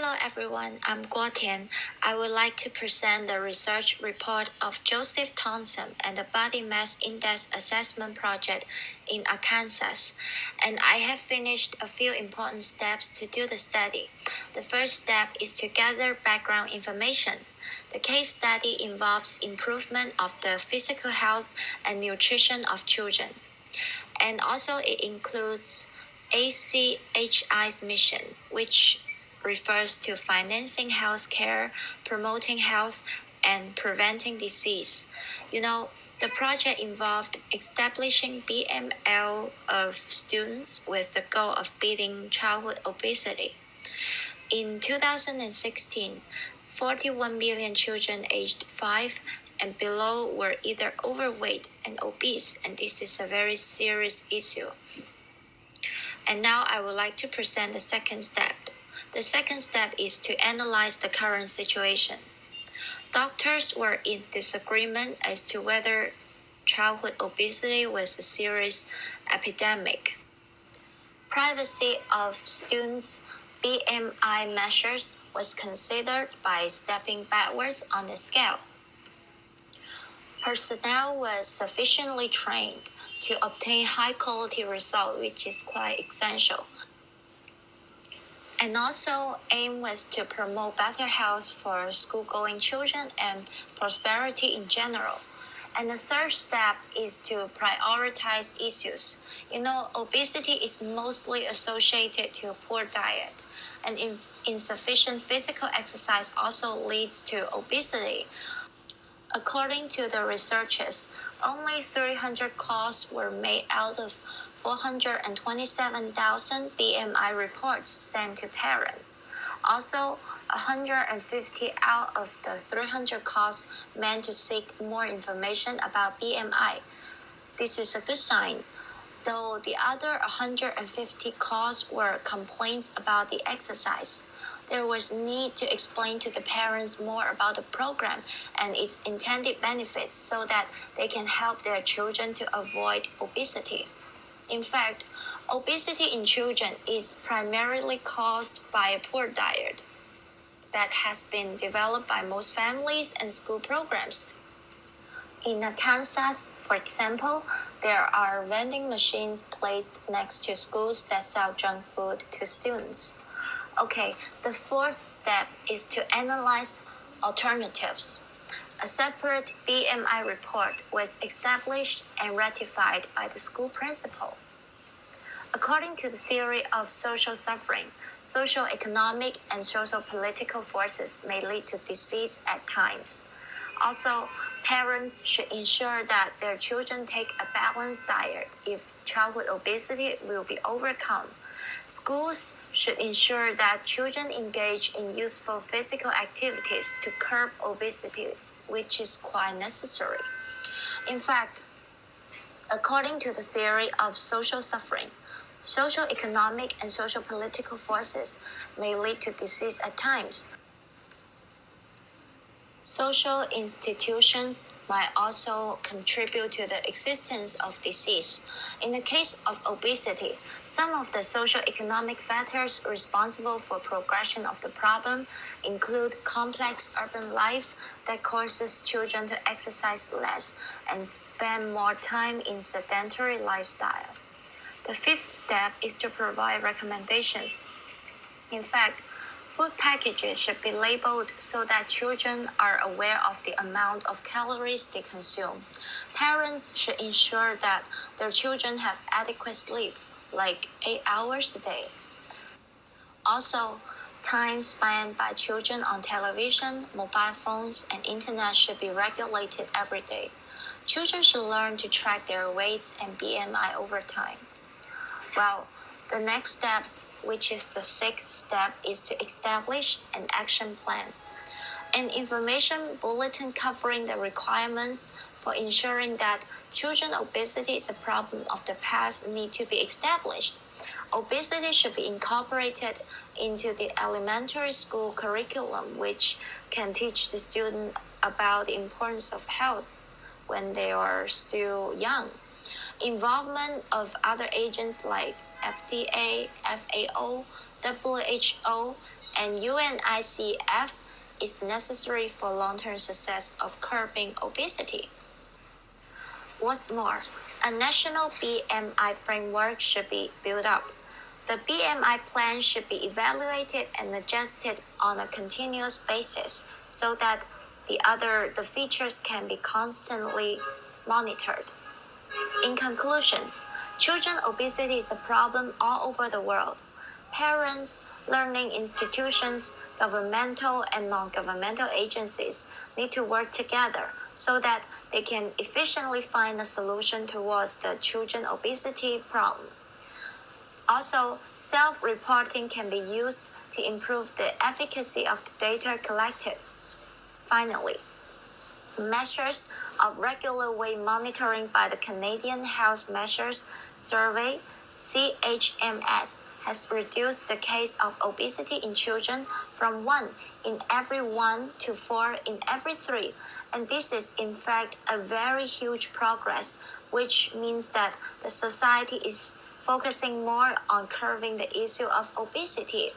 Hello everyone, I'm Guotian. I would like to present the research report of Joseph Thompson and the Body Mass Index Assessment Project in Arkansas, and I have finished a few important steps to do the study. The first step is to gather background information. The case study involves improvement of the physical health and nutrition of children, and also it includes ACHI's mission, which refers to financing healthcare, promoting health, and preventing disease. The project involved establishing BML of students with the goal of beating childhood obesity. In 2016, 41 million children aged 5 and below were either overweight and obese, and this is a very serious issue. And now I would like to present the second step. The second step is to analyze the current situation. Doctors were in disagreement as to whether childhood obesity was a serious epidemic. Privacy of students' BMI measures was considered by stepping backwards on the scale. Personnel was sufficiently trained to obtain high-quality results, which is quite essential. And also, aim was to promote better health for school-going children and prosperity in general. And the third step is to prioritize issues. Obesity is mostly associated to a poor diet, and insufficient physical exercise also leads to obesity. According to the researchers, only 300 calls were made out of 427,000 BMI reports sent to parents. Also, 150 out of the 300 calls meant to seek more information about BMI. This is a good sign, though the other 150 calls were complaints about the exercise. There was need to explain to the parents more about the program and its intended benefits so that they can help their children to avoid obesity. In fact, obesity in children is primarily caused by a poor diet that has been developed by most families and school programs. In Arkansas, for example, there are vending machines placed next to schools that sell junk food to students. Okay, the fourth step is to analyze alternatives. A separate BMI report was established and ratified by the school principal. According to the theory of social suffering, socio-economic and socio-political forces may lead to disease at times. Also, parents should ensure that their children take a balanced diet if childhood obesity will be overcome. Schools should ensure that children engage in useful physical activities to curb obesity, which is quite necessary. In fact, according to the theory of social suffering, socio-economic and socio-political forces may lead to disease at times. Social institutions might also contribute to the existence of disease. In the case of obesity, some of the socio-economic factors responsible for progression of the problem include complex urban life that causes children to exercise less and spend more time in sedentary lifestyle. The fifth step is to provide recommendations. In fact, food packages should be labeled so that children are aware of the amount of calories they consume. Parents should ensure that their children have adequate sleep, like 8 hours a day. Also, time spent by children on television, mobile phones, and internet should be regulated every day. Children should learn to track their weights and BMI over time. Well, the next step, which is the sixth step, is to establish an action plan. An information bulletin covering the requirements for ensuring that children obesity is a problem of the past need to be established. Obesity should be incorporated into the elementary school curriculum, which can teach the student about the importance of health when they are still young. Involvement of other agents like FDA, FAO, WHO, and UNICEF is necessary for long-term success of curbing obesity. What's more, a national BMI framework should be built up. The BMI plan should be evaluated and adjusted on a continuous basis so that the features can be constantly monitored. In conclusion, children obesity is a problem all over the world. Parents, learning institutions, governmental and non-governmental agencies need to work together so that they can efficiently find a solution towards the children obesity problem. Also, self-reporting can be used to improve the efficacy of the data collected. Finally, measures of regular weight monitoring by the Canadian Health Measures Survey (CHMS) has reduced the case of obesity in children from 1 in every 1 to 4 in every 3, and this is in fact a very huge progress, which means that the society is focusing more on curbing the issue of obesity.